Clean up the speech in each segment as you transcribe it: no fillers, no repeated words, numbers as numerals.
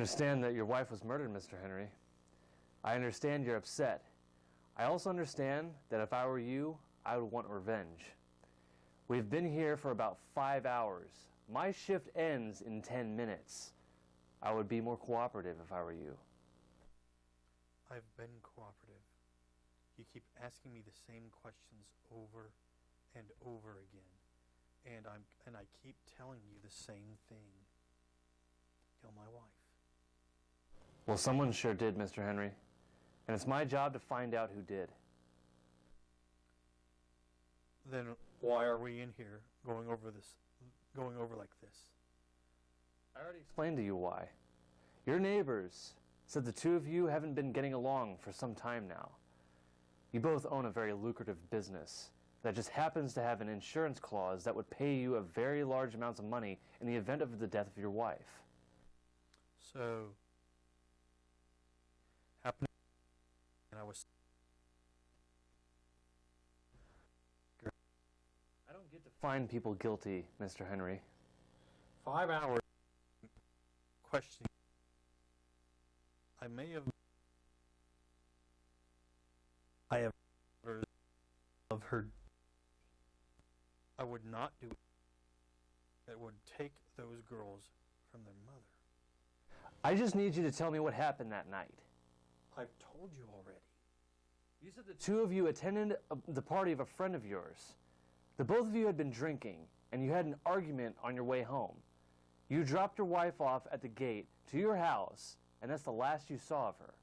understand that your wife was murdered, Mr. Henry. I understand you're upset. I also understand that if I were you, I would want revenge. We've been here for about 5 hours. My shift ends in 10 minutes. I would be more cooperative if I were you. I've been cooperative. You keep asking me the same questions over and over again. And I keep telling you the same thing. Kill my wife. Well, someone sure did, Mr. Henry. And it's my job to find out who did. Then why are we in here going over like this? I already explained to you why. Your neighbors said the two of you haven't been getting along for some time now. You both own a very lucrative business that just happens to have an insurance clause that would pay you a very large amounts of money in the event of the death of your wife. So, happened, and I don't get to find people guilty, Mr. Henry. 5 hours questioning. I have of her. I would not do it. That would take those girls from their mother. I just need you to tell me what happened that night. I've told you already. You said the two of you attended the party of a friend of yours. The both of you had been drinking, and you had an argument on your way home. You dropped your wife off at the gate to your house, and that's the last you saw of her.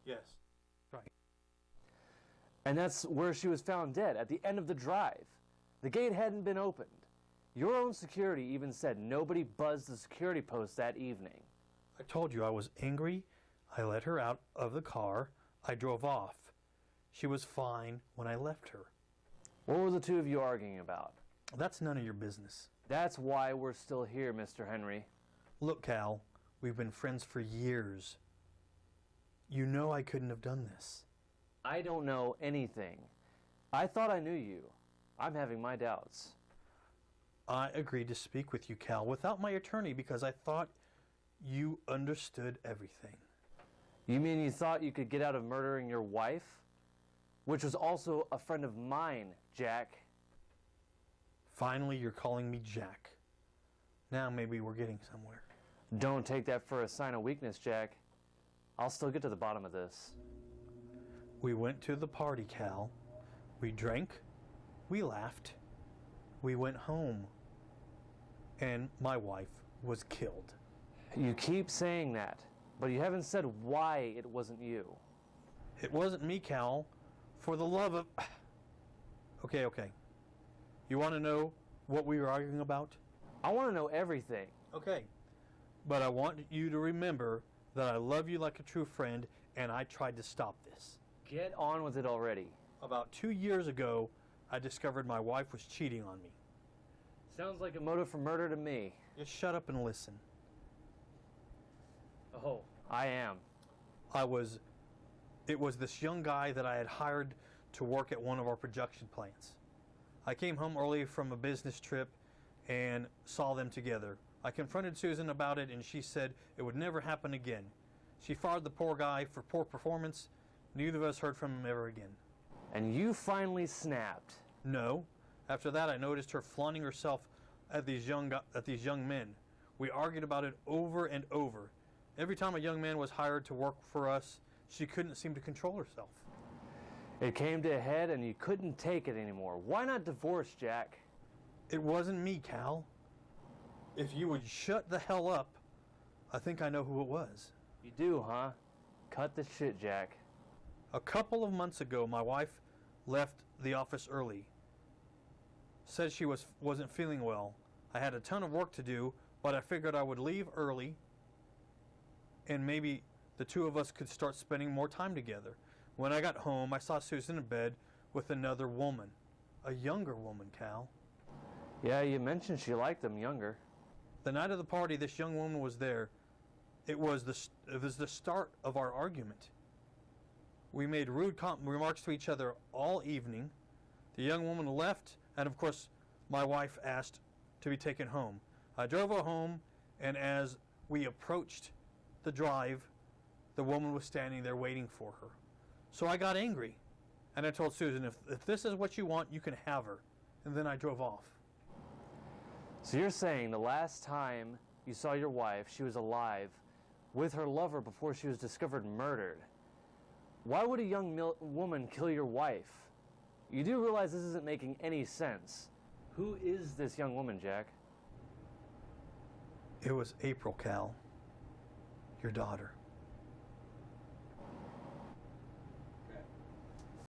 Yes, right. And that's where she was found dead, at the end of the drive. The gate hadn't been opened. Your own security even said nobody buzzed the security post that evening. I told you I was angry. I let her out of the car. I drove off. She was fine when I left her. What were the two of you arguing about? That's none of your business. That's why we're still here, Mr. Henry. Look, Cal, we've been friends for years. You know I couldn't have done this. I don't know anything. I thought I knew you. I'm having my doubts. I agreed to speak with you, Cal, without my attorney because I thought you understood everything. You mean you thought you could get out of murdering your wife? Which was also a friend of mine, Jack. Finally, you're calling me Jack. Now maybe we're getting somewhere. Don't take that for a sign of weakness, Jack. I'll still get to the bottom of this. We went to the party, Cal. We drank. We laughed. We went home. And my wife was killed. You keep saying that, but you haven't said why it wasn't you. It wasn't me, Cal. For the love of... Okay. You want to know what we were arguing about? I want to know everything. Okay. But I want you to remember that I love you like a true friend, and I tried to stop this. Get on with it already. About 2 years ago, I discovered my wife was cheating on me. Sounds like a motive for murder to me. Just shut up and listen. Oh, I am. It was this young guy that I had hired to work at one of our production plants. I came home early from a business trip and saw them together. I confronted Susan about it and she said it would never happen again. She fired the poor guy for poor performance. Neither of us heard from him ever again. And you finally snapped. No. After that, I noticed her flaunting herself at these young men. We argued about it over and over. Every time a young man was hired to work for us, she couldn't seem to control herself. It came to a head and you couldn't take it anymore. Why not divorce, Jack? It wasn't me, Cal. If you would shut the hell up, I think I know who it was. You do, huh? Cut the shit, Jack. A couple of months ago, my wife left the office early. Said she wasn't feeling well. I had a ton of work to do, but I figured I would leave early and maybe the two of us could start spending more time together. When I got home, I saw Susan in bed with another woman. A younger woman, Cal. Yeah, you mentioned she liked them younger. The night of the party, this young woman was there. It was the start of our argument. We made rude remarks to each other all evening. The young woman left, and of course, my wife asked to be taken home. I drove her home, and as we approached the drive, the woman was standing there waiting for her. So I got angry, and I told Susan, if this is what you want, you can have her. And then I drove off. So you're saying the last time you saw your wife, she was alive with her lover before she was discovered murdered. Why would a young woman kill your wife? You do realize this isn't making any sense. Who is this young woman, Jack? It was April, Cal, your daughter.